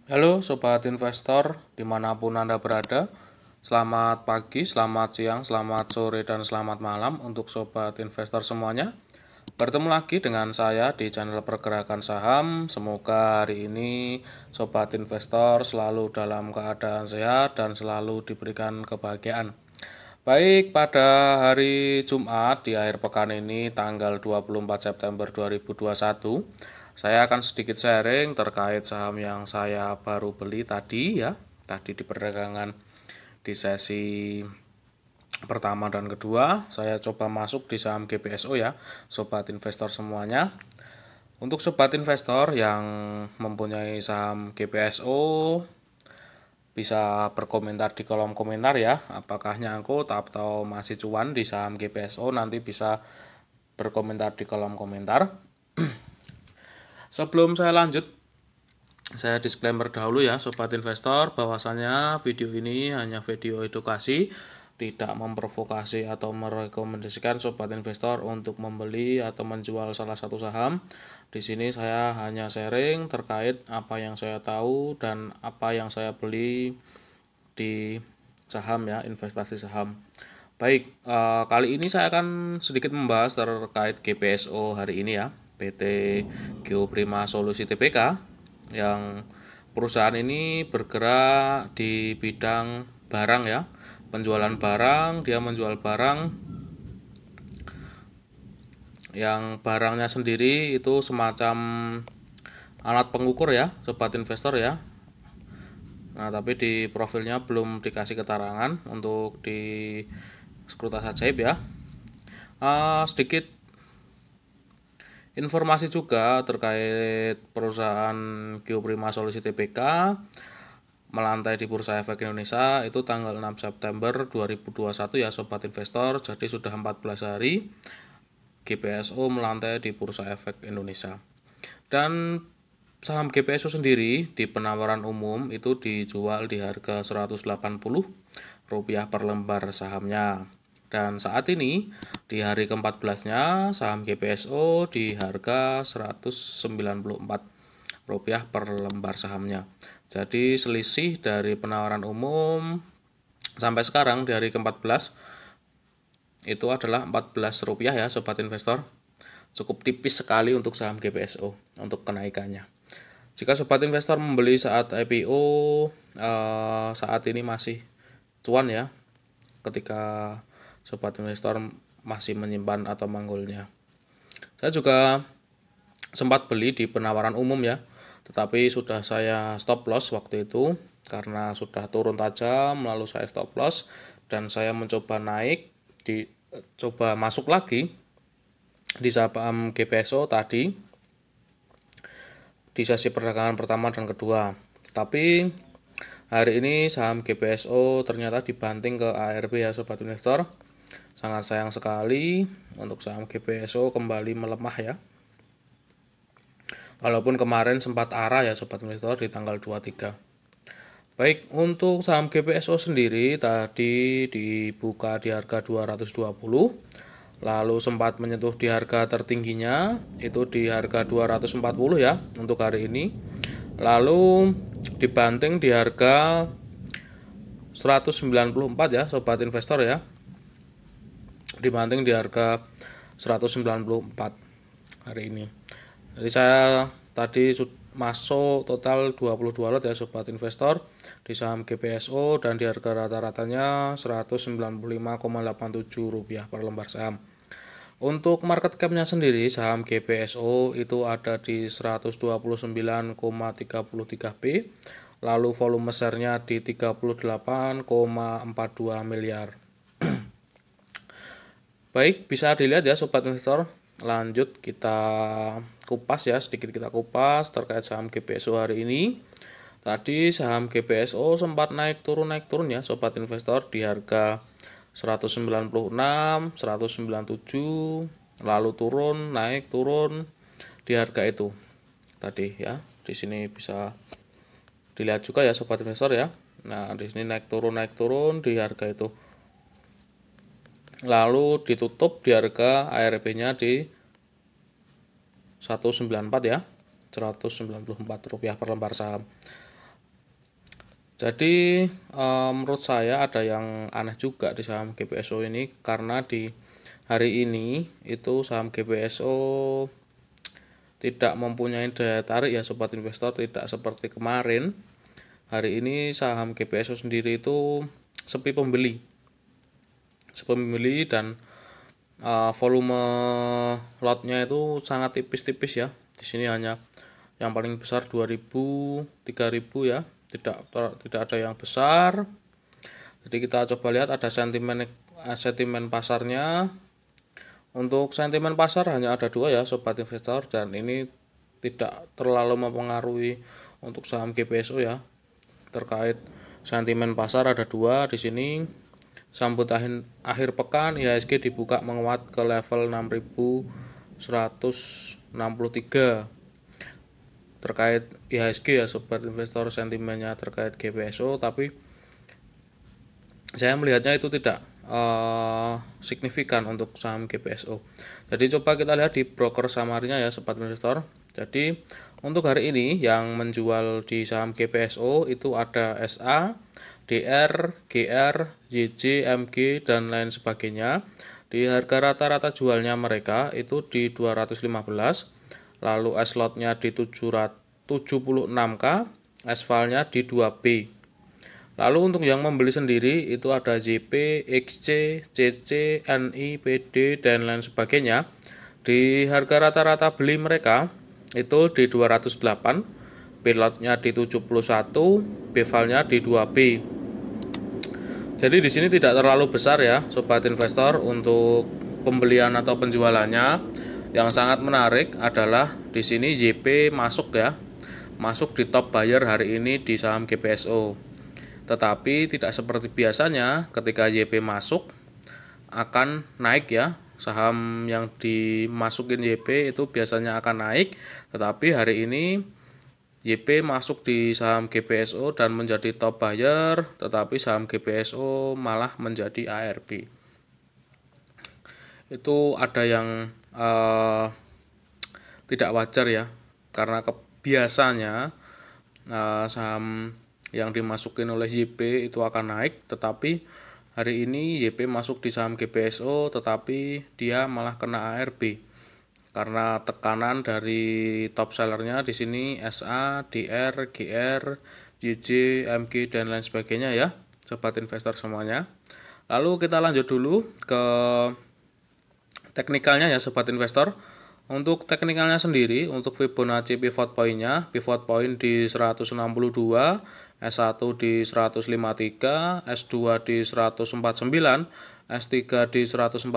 Halo Sobat Investor, dimanapun Anda berada. Selamat pagi, selamat siang, selamat sore, dan selamat malam untuk Sobat Investor semuanya. Bertemu lagi dengan saya di channel Pergerakan Saham. Semoga hari ini Sobat Investor selalu dalam keadaan sehat dan selalu diberikan kebahagiaan. Baik, pada hari Jumat di akhir pekan ini tanggal 24 September 2021, saya akan sedikit sharing terkait saham yang saya baru beli tadi ya. Tadi di perdagangan di sesi pertama dan kedua, saya coba masuk di saham GPSO ya, sobat investor semuanya. Untuk sobat investor yang mempunyai saham GPSO, bisa berkomentar di kolom komentar ya, apakah nyangkut atau masih cuan di saham GPSO, nanti bisa berkomentar di kolom komentar. Sebelum saya lanjut, saya disclaimer dahulu ya sobat investor, bahwasanya video ini hanya video edukasi, tidak memprovokasi atau merekomendasikan sobat investor untuk membeli atau menjual salah satu saham. Di sini saya hanya sharing terkait apa yang saya tahu dan apa yang saya beli di saham ya, investasi saham. Baik, kali ini saya akan sedikit membahas terkait GPSO hari ini ya, PT Geoprima Solusi Tbk, yang perusahaan ini bergerak di bidang barang ya, penjualan barang. Dia menjual barang yang barangnya sendiri itu semacam alat pengukur ya, sobat investor ya. Nah, tapi di profilnya belum dikasih keterangan untuk di sekuritas ajaib ya. Sedikit informasi juga terkait perusahaan Geoprima Solusi Tbk melantai di Bursa Efek Indonesia itu tanggal 6 September 2021 ya sobat investor. Jadi sudah 14 hari GPSO melantai di Bursa Efek Indonesia. Dan saham GPSO sendiri di penawaran umum itu dijual di harga Rp180 per lembar sahamnya. Dan saat ini di hari ke-14-nya saham GPSO di harga Rp194 per lembar sahamnya. Jadi selisih dari penawaran umum sampai sekarang di hari ke-14 itu adalah Rp14 ya sobat investor. Cukup tipis sekali untuk saham GPSO untuk kenaikannya. Jika sobat investor membeli saat IPO, saat ini masih cuan ya, ketika sobat investor masih menyimpan atau manggulnya. Saya juga sempat beli di penawaran umum ya, tetapi sudah saya stop loss waktu itu karena sudah turun tajam, lalu saya stop loss dan saya mencoba naik, coba masuk lagi di saham GPSO tadi di sesi perdagangan pertama dan kedua. Tetapi hari ini saham GPSO ternyata dibanting ke ARB ya sobat investor. Sangat sayang sekali untuk saham GPSO kembali melemah ya. Walaupun kemarin sempat arah ya sobat investor di tanggal 23. Baik, untuk saham GPSO sendiri tadi dibuka di harga 220, lalu sempat menyentuh di harga tertingginya itu di harga 240 ya untuk hari ini. Lalu dibanting di harga 194 ya sobat investor ya. Dibanting di harga 194 hari ini. Jadi saya tadi masuk total 22 lot ya sobat investor di saham GPSO dan di harga rata-ratanya Rp195,87 per lembar saham. Untuk market cap-nya sendiri saham GPSO itu ada di 129,33 B, lalu volume share-nya di 38,42 miliar. Baik, bisa dilihat ya sobat investor. Lanjut kita kupas ya, sedikit kita kupas terkait saham GPSO hari ini. Tadi saham GPSO sempat naik turun ya sobat investor di harga 196, 197, lalu turun, naik turun di harga itu. Tadi ya, di sini bisa dilihat juga ya sobat investor ya. Nah, di sini naik turun di harga itu. Lalu ditutup di harga ARB-nya di 194 ya, Rp194 per lembar saham. Jadi menurut saya ada yang aneh juga di saham GPSO ini, karena di hari ini itu saham GPSO tidak mempunyai daya tarik ya sobat investor, tidak seperti kemarin. Hari ini saham GPSO sendiri itu sepi pembeli. Dan volume lotnya itu sangat tipis-tipis ya. Di sini hanya yang paling besar 2000, 3000 ya. Tidak ada yang besar. Jadi kita coba lihat ada sentimen pasarnya. Untuk sentimen pasar hanya ada dua ya sobat investor, dan ini tidak terlalu mempengaruhi untuk saham GPSO ya. Terkait sentimen pasar ada dua di sini. Sambut akhir pekan IHSG dibuka menguat ke level 6163. Terkait IHSG ya sobat investor, sentimennya terkait GPSO, tapi saya melihatnya itu tidak signifikan untuk saham GPSO. Jadi coba kita lihat di broker summary-nya ya sobat investor. Jadi untuk hari ini yang menjual di saham GPSO itu ada SA, DR, GR, JJ, MG dan lain sebagainya. Di harga rata-rata jualnya mereka itu di 215, lalu S-lotnya di 776K, S-file-nya di 2B. Lalu untuk yang membeli sendiri itu ada JP, XC, CC, NI, PD dan lain sebagainya. Di harga rata-rata beli mereka itu di 208, P-lotnya di 71, B-file-nya di 2B. Jadi di sini tidak terlalu besar ya sobat investor untuk pembelian atau penjualannya. Yang sangat menarik adalah di sini JP masuk ya. Masuk di top buyer hari ini di saham GPSO. Tetapi tidak seperti biasanya ketika JP masuk akan naik ya. Saham yang dimasukin JP itu biasanya akan naik, tetapi hari ini JP masuk di saham GPSO dan menjadi top buyer, tetapi saham GPSO malah menjadi ARB. Itu ada yang tidak wajar ya, karena biasanya saham yang dimasukin oleh JP itu akan naik, tetapi hari ini JP masuk di saham GPSO tetapi dia malah kena ARB. Karena tekanan dari top sellernya di sini SA, DR, GR, JJ, MG dan lain sebagainya ya, sobat investor semuanya. Lalu kita lanjut dulu ke teknikalnya ya sobat investor. Untuk teknikalnya sendiri, untuk Fibonacci pivot point-nya, pivot point di 162, S1 di 153, S2 di 149, S3 di 141,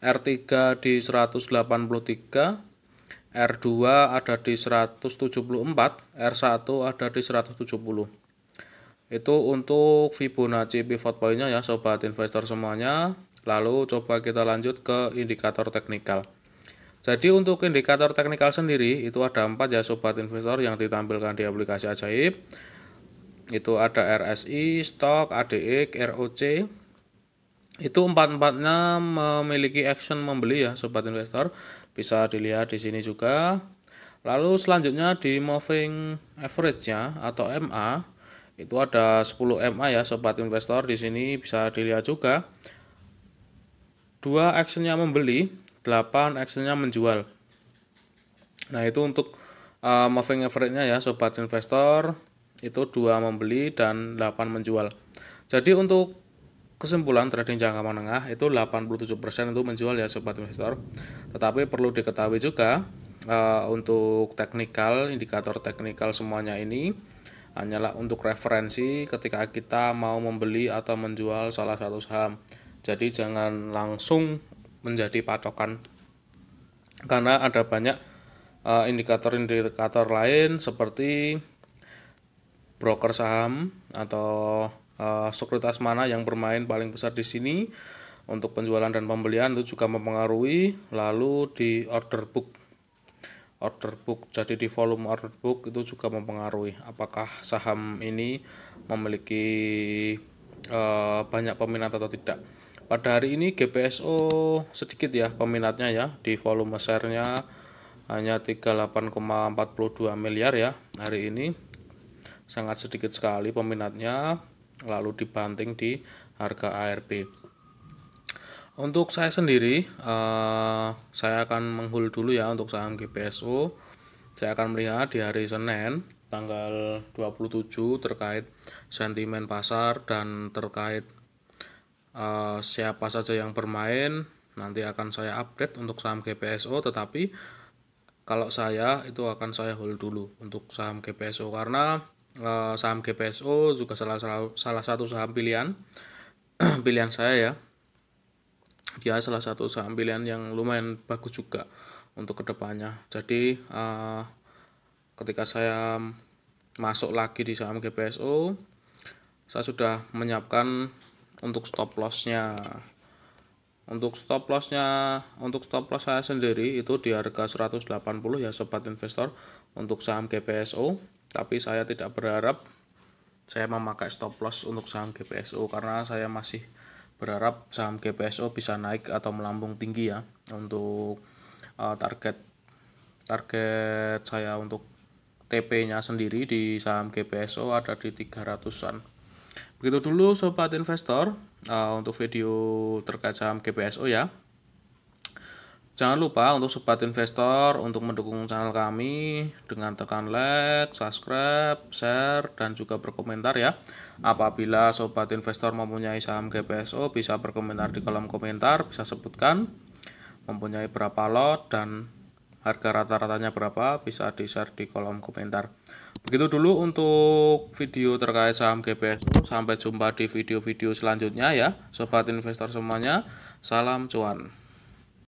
R3 di 183, R2 ada di 174, R1 ada di 170. Itu untuk Fibonacci pivot point-nya ya sobat investor semuanya. Lalu coba kita lanjut ke indikator teknikal. Jadi untuk indikator teknikal sendiri itu ada 4 ya sobat investor yang ditampilkan di aplikasi Ajaib. Itu ada RSI, Stock, ADX, ROC. Itu empat-empatnya memiliki action membeli ya sobat investor. Bisa dilihat di sini juga. Lalu selanjutnya di moving average-nya atau MA itu ada 10 MA ya sobat investor. Di sini bisa dilihat juga. 2 actionnya membeli, 8 actionnya menjual. Nah itu untuk moving average-nya ya sobat investor, itu 2 membeli dan 8 menjual. Jadi untuk kesimpulan trading jangka menengah itu 87% itu menjual ya sobat investor. Tetapi perlu diketahui juga untuk teknikal, indikator teknikal semuanya ini hanyalah untuk referensi ketika kita mau membeli atau menjual salah satu saham. Jadi jangan langsung menjadi patokan, karena ada banyak indikator-indikator lain seperti broker saham atau sekuritas mana yang bermain paling besar di sini untuk penjualan dan pembelian itu juga mempengaruhi. Lalu di order book, jadi di volume order book itu juga mempengaruhi apakah saham ini memiliki banyak peminat atau tidak. Pada hari ini GPSO sedikit ya peminatnya ya, di volume share-nya hanya 38,42 miliar ya hari ini. sangat sedikit sekali peminatnya, lalu dibanting di harga ARB. Untuk saya sendiri, saya akan menghold dulu ya untuk saham GPSO. Saya akan melihat di hari Senin tanggal 27 terkait sentimen pasar dan terkait siapa saja yang bermain. Nanti akan saya update untuk saham GPSO, tetapi kalau saya itu akan saya hold dulu untuk saham GPSO karena saham GPSO juga salah satu saham pilihan pilihan saya ya. Dia salah satu saham pilihan yang lumayan bagus juga untuk kedepannya. Jadi ketika saya masuk lagi di saham GPSO, saya sudah menyiapkan untuk stop lossnya. Untuk stop loss saya sendiri itu di harga 180 ya sobat investor untuk saham GPSO, tapi saya tidak berharap saya memakai stop loss untuk saham GPSO karena saya masih berharap saham GPSO bisa naik atau melambung tinggi ya. Untuk target saya untuk TP-nya sendiri di saham GPSO ada di 300-an. Begitu dulu sobat investor untuk video terkait saham GPSO ya. Jangan lupa untuk sobat investor untuk mendukung channel kami dengan tekan like, subscribe, share, dan juga berkomentar ya. Apabila sobat investor mempunyai saham GPSO bisa berkomentar di kolom komentar, bisa sebutkan mempunyai berapa lot dan harga rata-ratanya berapa, bisa di-share di kolom komentar. Begitu dulu untuk video terkait saham GPSO. Sampai jumpa di video-video selanjutnya ya sobat investor semuanya. Salam cuan.